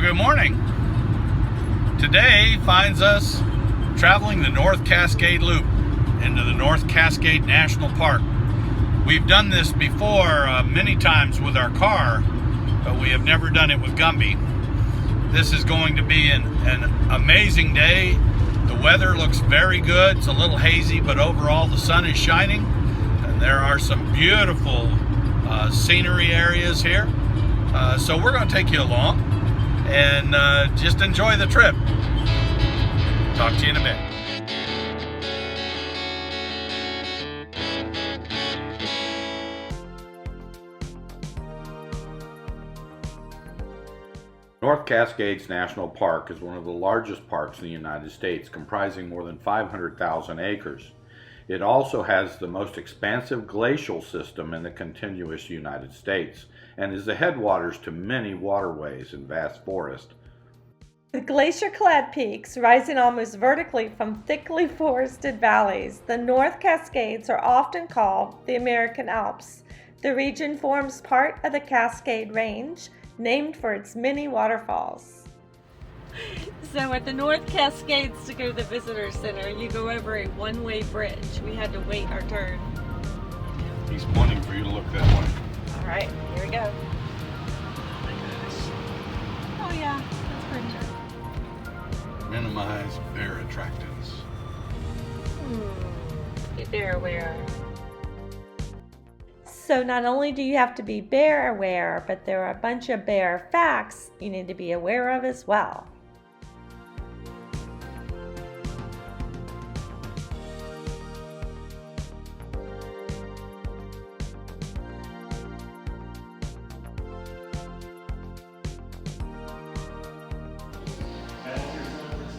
good morning. Today finds us traveling the North Cascade Loop into the North Cascades National Park. We've done this before many times with our car, but we have never done it with Gumby. This is going to be an amazing day. The weather looks very good. It's a little hazy, but overall the sun is shining. And there are some beautiful scenery areas here. So we're going to take you along and just enjoy the trip. Talk to you in a bit. North Cascades National Park is one of the largest parks in the United States, comprising more than 500,000 acres. It also has the most expansive glacial system in the contiguous United States and is the headwaters to many waterways and vast forest. With glacier-clad peaks rising almost vertically from thickly forested valleys, the North Cascades are often called the American Alps. The region forms part of the Cascade Range, named for its many waterfalls. So at the North Cascades, to go to the visitor center, you go over a one-way bridge. We had to wait our turn. He's pointing for you to look that way. All right, here we go. Oh yeah, that's pretty nice. Minimize bear attractants. Be bear aware. So not only do you have to be bear aware, but there are a bunch of bear facts you need to be aware of as well.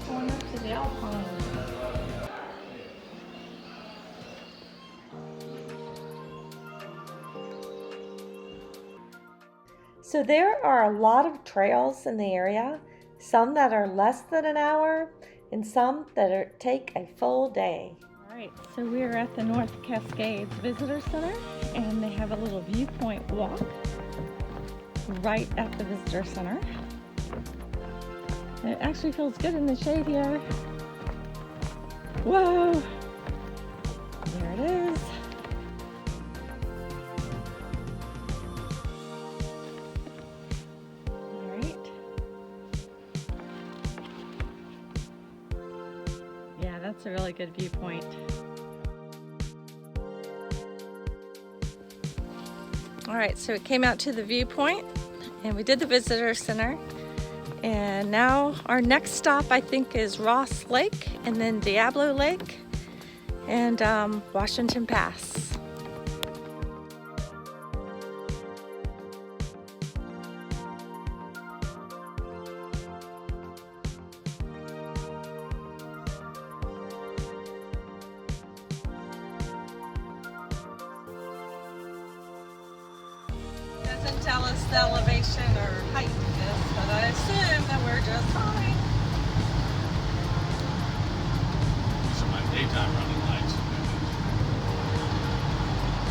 Going up to the Alpine. So there are a lot of trails in the area, some that are less than an hour and some that take a full day. All right, so we're at the North Cascades Visitor Center, and they have a little viewpoint walk right at the Visitor Center. It actually feels good in the shade here. Whoa! There it is. Yeah, that's a really good viewpoint. All right, so it came out to the viewpoint and we did the visitor center. And now our next stop, I think, is Ross Lake and then Diablo Lake and Washington Pass. Doesn't tell us the elevation or height of this, but I assume that we're just fine. These are my daytime running lights.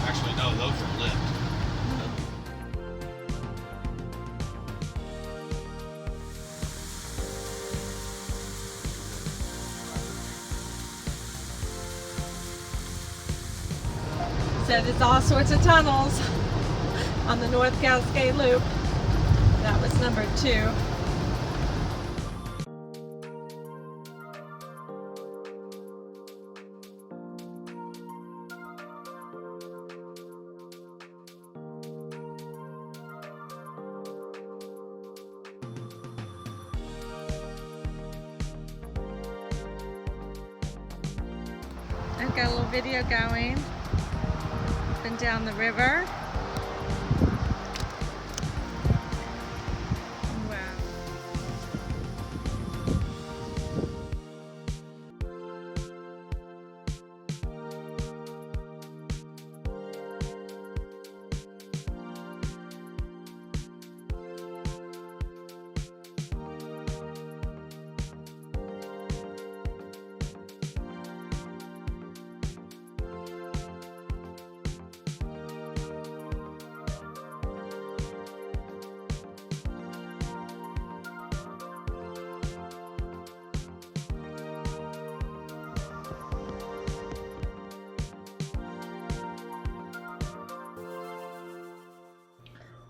Actually, no, those are lit. So there's all sorts of tunnels on the North Cascade Loop. That was number 2. I've got a little video going up and down the river.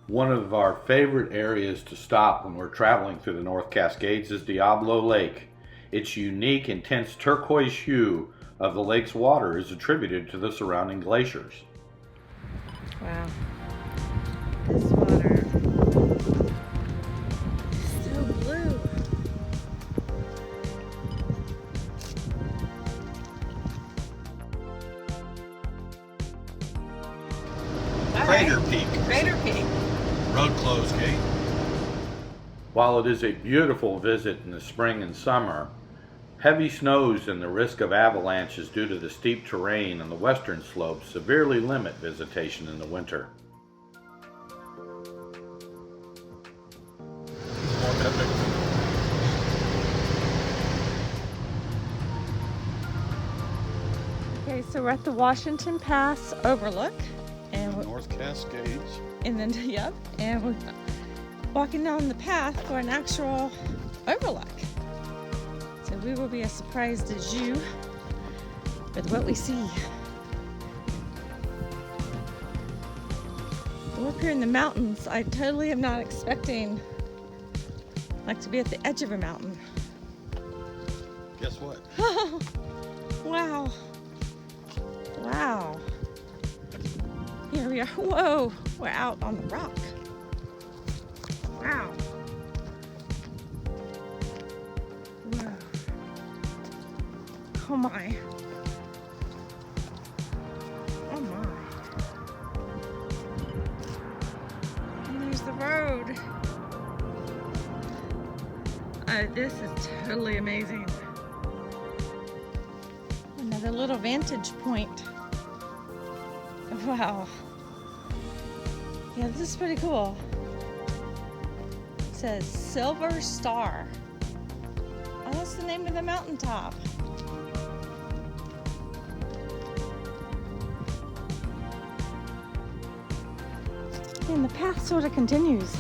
One of our favorite areas to stop when we're traveling through the North Cascades is Diablo Lake. Its unique, intense turquoise hue of the lake's water is attributed to the surrounding glaciers. Wow. This water is so blue. Crater Peak. Crater Peak. Road closed, Kate. While it is a beautiful visit in the spring and summer, heavy snows and the risk of avalanches due to the steep terrain on the western slopes severely limit visitation in the winter. Okay, so we're at the Washington Pass Overlook, and North Cascades. and then yep, and we're walking down the path for an actual overlook. So we will be as surprised as you with what we see. We're up here in the mountains. I totally am not expecting like to be at the edge of a mountain. Guess what? Wow. Wow. Here we are. Whoa. We're out on the rock. Wow. Whoa. Oh my. Oh my. And there's the road. This is totally amazing. Another little vantage point. Wow. Yeah, this is pretty cool. It says Silver Star. Oh, that's the name of the mountaintop. And the path sort of continues.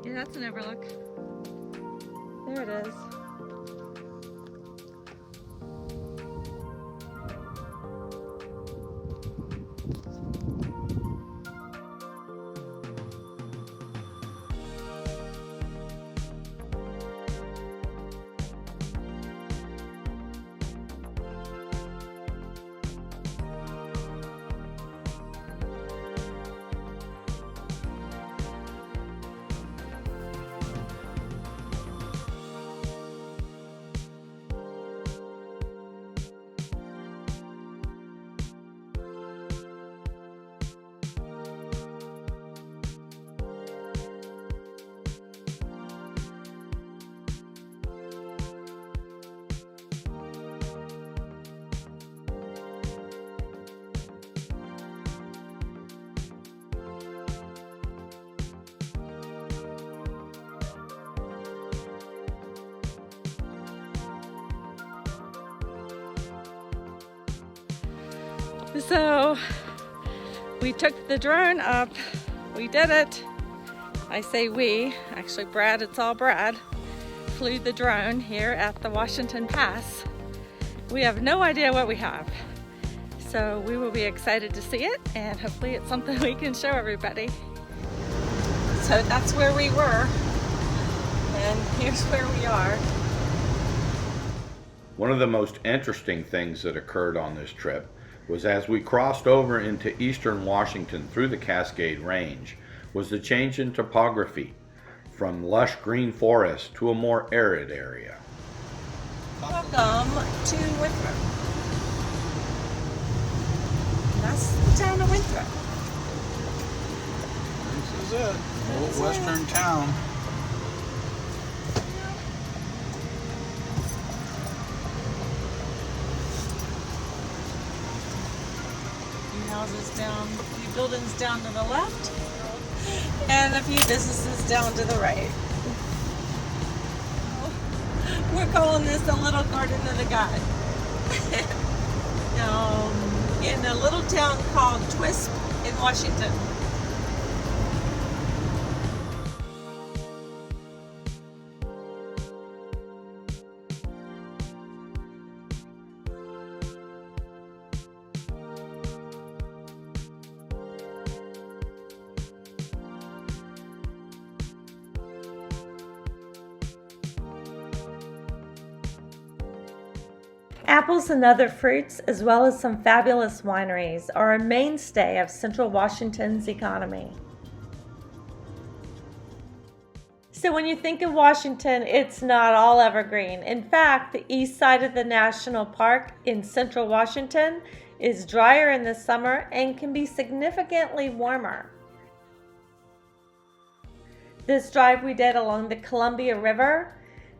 Yeah, that's an overlook. There it is. So we took the drone up. We did it. I say we, actually Brad, it's all Brad, flew the drone here at the Washington Pass. We have no idea what we have. So we will be excited to see it, and hopefully it's something we can show everybody. So that's where we were, and here's where we are. One of the most interesting things that occurred on this trip was as we crossed over into eastern Washington through the Cascade Range, was the change in topography from lush green forest to a more arid area. Welcome to Winthrop. That's the town of Winthrop. This is it, old western town. Houses down, a few buildings down to the left, and a few businesses down to the right. We're calling this a little garden of the God. in a little town called Twisp in Washington. Apples and other fruits, as well as some fabulous wineries, are a mainstay of Central Washington's economy. So when you think of Washington, it's not all evergreen. In fact, the east side of the national park in Central Washington is drier in the summer and can be significantly warmer. This drive we did along the Columbia River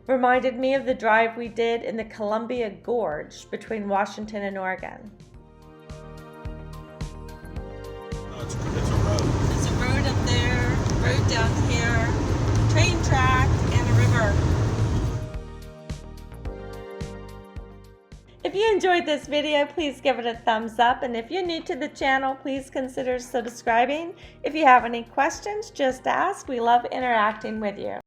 reminded me of the drive we did in the Columbia Gorge between Washington and Oregon. Oh, it's a road. There's a road up there, road down here, train track, and a river. If you enjoyed this video, please give it a thumbs up, and if you're new to the channel, please consider subscribing. If you have any questions, just ask. We love interacting with you.